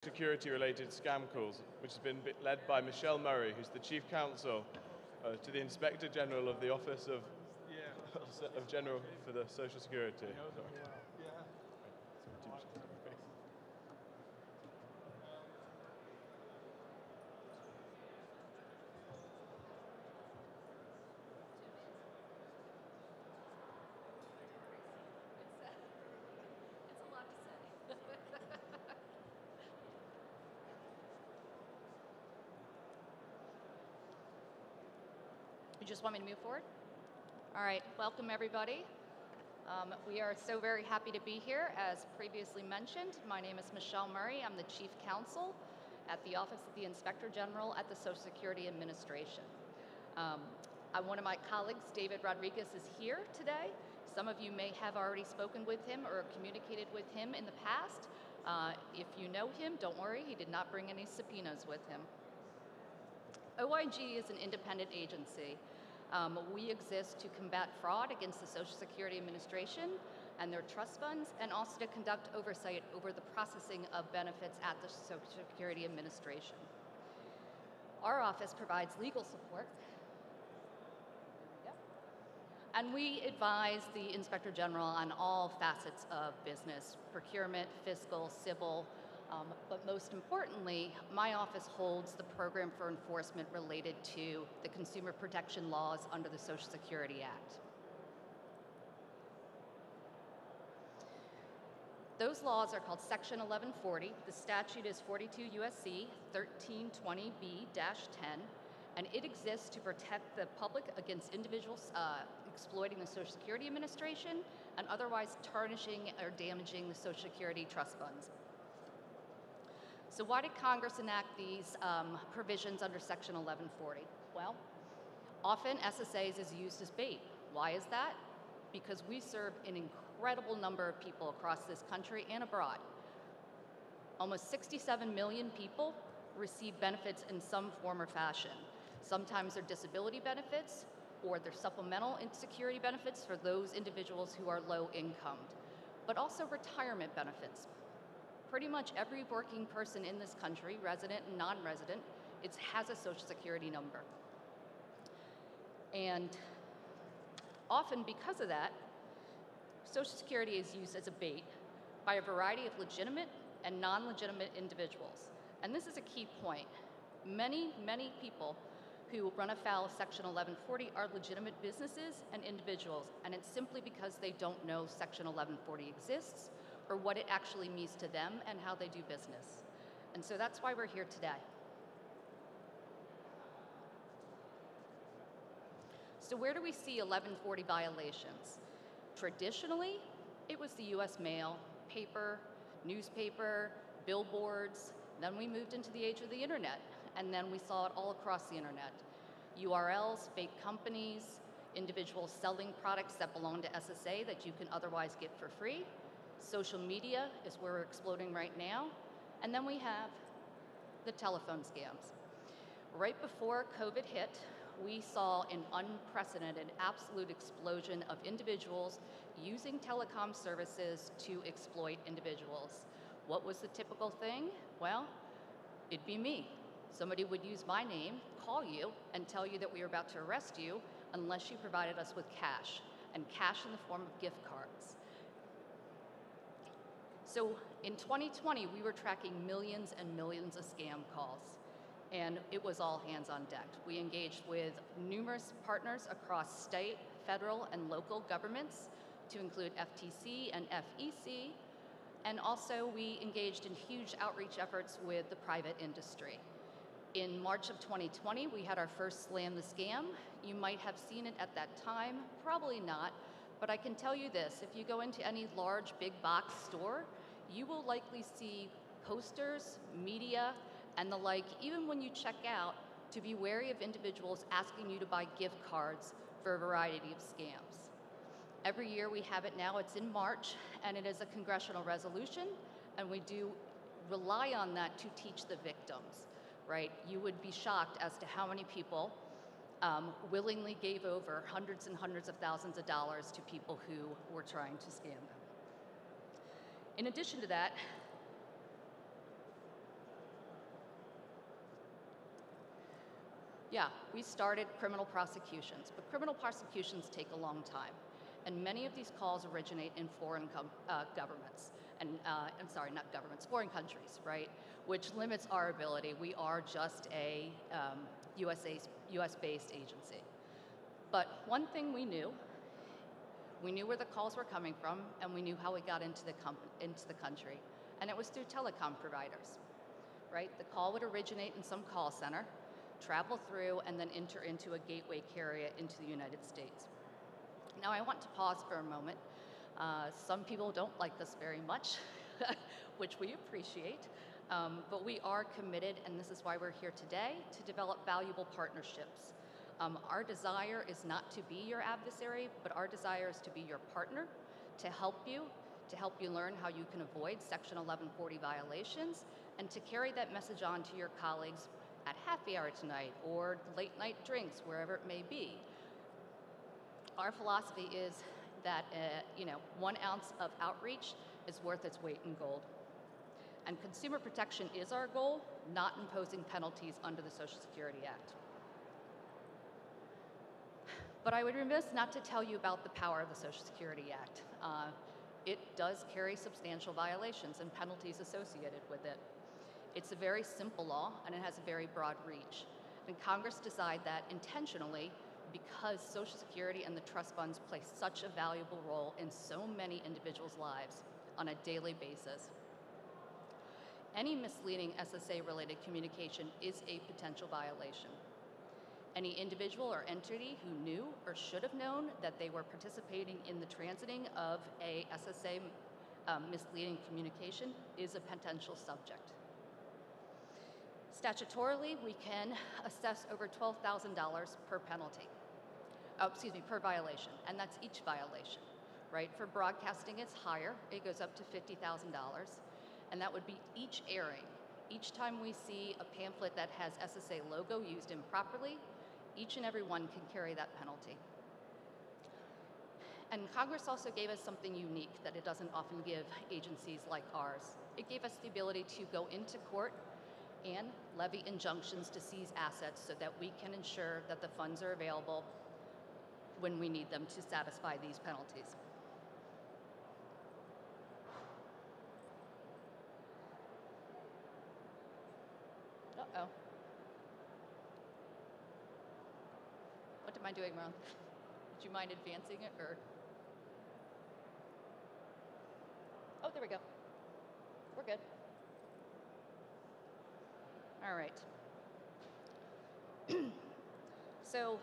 security-related scam calls, which has been led by Michelle Murray, who's the Chief Counsel to the Inspector General of the Office of General for the Social Security. You just want me to move forward? All right, welcome everybody. We are so very happy to be here. As previously mentioned, my name is Michelle Murray. I'm the Chief Counsel at the Office of the Inspector General at the Social Security Administration. One of my colleagues, David Rodriguez, is here today. Some of you may have already spoken with him or communicated with him in the past. If you know him, don't worry, he did not bring any subpoenas with him. OIG is an independent agency. We exist to combat fraud against the Social Security Administration and their trust funds, and also to conduct oversight over the processing of benefits at the Social Security Administration. Our office provides legal support, and we advise the Inspector General on all facets of business: procurement, fiscal, civil, but most importantly, my office holds the program for enforcement related to the consumer protection laws under the Social Security Act. Those laws are called Section 1140. The statute is 42 U.S.C. 1320B-10, and it exists to protect the public against individuals exploiting the Social Security Administration and otherwise tarnishing or damaging the Social Security trust funds. So why did Congress enact these provisions under Section 1140? Well, often SSAs is used as bait. Why is that? Because we serve an incredible number of people across this country and abroad. Almost 67 million people receive benefits in some form or fashion. Sometimes they're disability benefits, or they're supplemental security benefits for those individuals who are low income, but also retirement benefits. Pretty much every working person in this country, resident and non-resident, has a Social Security number. And often because of that, Social Security is used as a bait by a variety of legitimate and non-legitimate individuals. And this is a key point. Many, many people who run afoul of Section 1140 are legitimate businesses and individuals, and it's simply because they don't know Section 1140 exists or what it actually means to them and how they do business. And so that's why we're here today. So where do we see 1140 violations? Traditionally, it was the US mail, paper, newspaper, billboards. Then we moved into the age of the internet, and then we saw it all across the internet. URLs, fake companies, individuals selling products that belong to SSA that you can otherwise get for free. Social media is where we're exploding right now. And then we have the telephone scams. Right before COVID hit, we saw an unprecedented, absolute explosion of individuals using telecom services to exploit individuals. What was the typical thing? Well, it'd be me. Somebody would use my name, call you, and tell you that we were about to arrest you unless you provided us with cash, and cash in the form of gift cards. So in 2020, we were tracking millions and millions of scam calls, and it was all hands on deck. We engaged with numerous partners across state, federal, and local governments, to include FTC and FEC, and also we engaged in huge outreach efforts with the private industry. In March of 2020, we had our first Slam the Scam. You might have seen it at that time, probably not, but I can tell you this: if you go into any large big box store, you will likely see posters, media, and the like, even when you check out, to be wary of individuals asking you to buy gift cards for a variety of scams. Every year we have it now, it's in March, and it is a congressional resolution, and we do rely on that to teach the victims, right? You would be shocked as to how many people willingly gave over hundreds and hundreds of thousands of dollars to people who were trying to scam them. In addition to that, Yeah, we started criminal prosecutions, but criminal prosecutions take a long time. And many of these calls originate in foreign governments. And I'm sorry, not governments, foreign countries, right? Which limits our ability. We are just a US-based agency. But one thing we knew where the calls were coming from, and we knew how it got into the country. And it was through telecom providers, right? The call would originate in some call center, travel through, and then enter into a gateway carrier into the United States. Now I want to pause for a moment. Some people don't like this very much, which we appreciate, but we are committed, and this is why we're here today, to develop valuable partnerships. Our desire is not to be your adversary, but our desire is to be your partner, to help you learn how you can avoid Section 1140 violations, and to carry that message on to your colleagues at happy hour tonight or late night drinks, wherever it may be. Our philosophy is that 1 ounce of outreach is worth its weight in gold. And consumer protection is our goal, not imposing penalties under the Social Security Act. But I would be remiss not to tell you about the power of the Social Security Act. It does carry substantial violations and penalties associated with it. It's a very simple law, and it has a very broad reach. And Congress decided that intentionally because Social Security and the trust funds play such a valuable role in so many individuals' lives on a daily basis. Any misleading SSA-related communication is a potential violation. Any individual or entity who knew or should have known that they were participating in the transiting of a SSA misleading communication is a potential subject. Statutorily, we can assess over $12,000 per penalty. Per violation, and that's each violation, right? For broadcasting, it's higher. It goes up to $50,000, and that would be each airing. Each time we see a pamphlet that has SSA logo used improperly, each and every one can carry that penalty. And Congress also gave us something unique that it doesn't often give agencies like ours. It gave us the ability to go into court and levy injunctions to seize assets so that we can ensure that the funds are available when we need them to satisfy these penalties. Uh-oh. What am I doing wrong? Would you mind advancing it, or? Oh, there we go. We're good. All right. So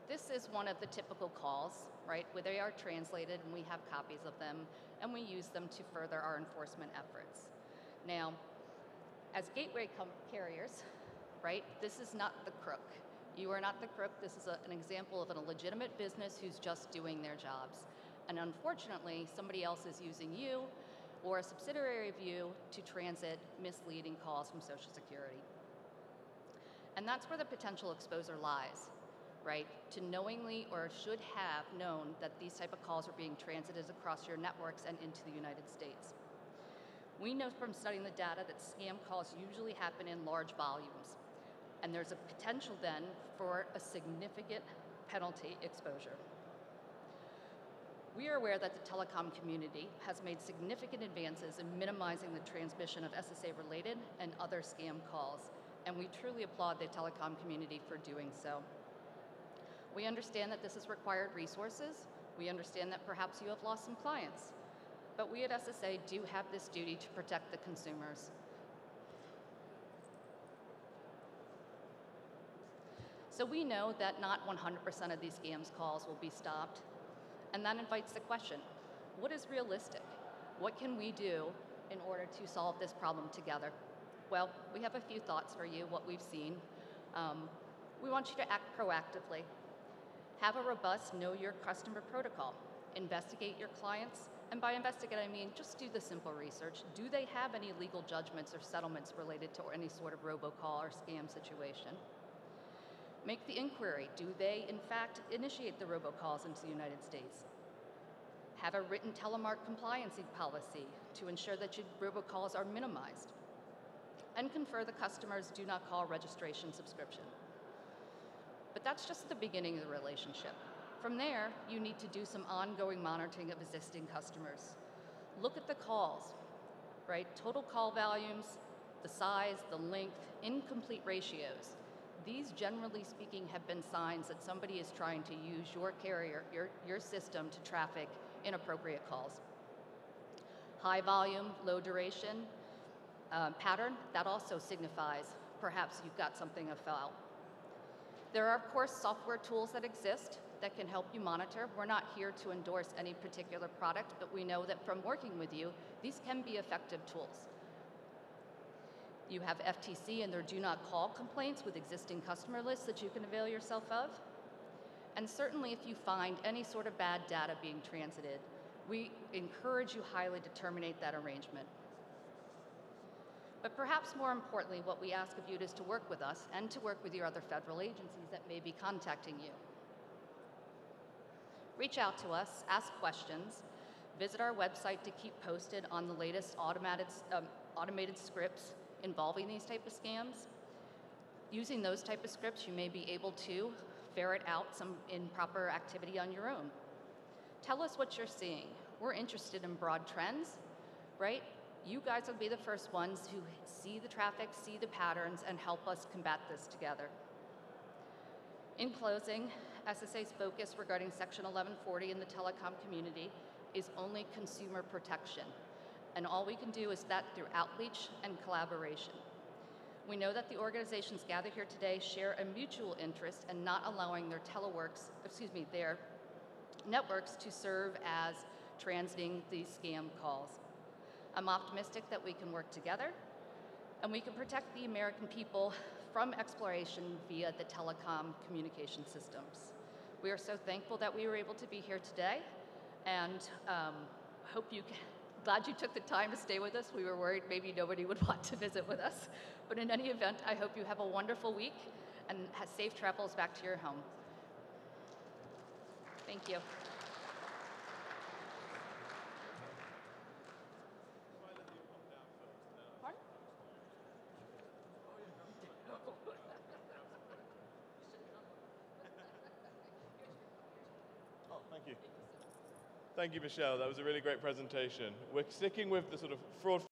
this is one of the typical calls, right, where they are translated and we have copies of them and we use them to further our enforcement efforts. Now, as gateway carriers, right, this is not the crook. You are not the crook. This is an example of a legitimate business who's just doing their jobs. And unfortunately, somebody else is using you or a subsidiary of you to transit misleading calls from Social Security. And that's where the potential exposure lies, right? To knowingly or should have known that these type of calls are being transited across your networks and into the United States. We know from studying the data that scam calls usually happen in large volumes, and there's a potential then for a significant penalty exposure. We are aware that the telecom community has made significant advances in minimizing the transmission of SSA-related and other scam calls, and we truly applaud the telecom community for doing so. We understand that this has required resources. We understand that perhaps you have lost some clients, but we at SSA do have this duty to protect the consumers. So we know that not 100% of these scams calls will be stopped, and that invites the question, what is realistic? What can we do in order to solve this problem together? Well, we have a few thoughts for you, what we've seen. We want you to act proactively. Have a robust know your customer protocol. Investigate your clients, and by investigate I mean just do the simple research. Do they have any legal judgments or settlements related to any sort of robocall or scam situation? Make the inquiry. Do they, in fact, initiate the robocalls into the United States? Have a written telemark compliancy policy to ensure that your robocalls are minimized. And confer the customers do not call registration subscription. But that's just the beginning of the relationship. From there, you need to do some ongoing monitoring of existing customers. Look at the calls, right? Total call volumes, the size, the length, incomplete ratios. These, generally speaking, have been signs that somebody is trying to use your carrier, your system, to traffic inappropriate calls. High volume, low duration pattern, that also signifies perhaps you've got something afoul. There are, of course, software tools that exist that can help you monitor. We're not here to endorse any particular product, but we know that from working with you, these can be effective tools. You have FTC and their do not call complaints with existing customer lists that you can avail yourself of. And certainly if you find any sort of bad data being transited, we encourage you highly to terminate that arrangement. But perhaps more importantly, what we ask of you is to work with us and to work with your other federal agencies that may be contacting you. Reach out to us, ask questions, visit our website to keep posted on the latest automated scripts involving these type of scams. Using those type of scripts, you may be able to ferret out some improper activity on your own. Tell us what you're seeing. We're interested in broad trends, right? You guys will be the first ones who see the traffic, see the patterns, and help us combat this together. In closing, SSA's focus regarding Section 1140 in the telecom community is only consumer protection. And all we can do is that through outreach and collaboration. We know that the organizations gathered here today share a mutual interest in not allowing their their networks to serve as transiting these scam calls. I'm optimistic that we can work together and we can protect the American people from exploration via the telecom communication systems. We are so thankful that we were able to be here today, and glad you took the time to stay with us. We were worried maybe nobody would want to visit with us. But in any event, I hope you have a wonderful week and have safe travels back to your home. Thank you. Pardon? Oh, thank you. Thank you, Michelle. That was a really great presentation. We're sticking with the sort of fraud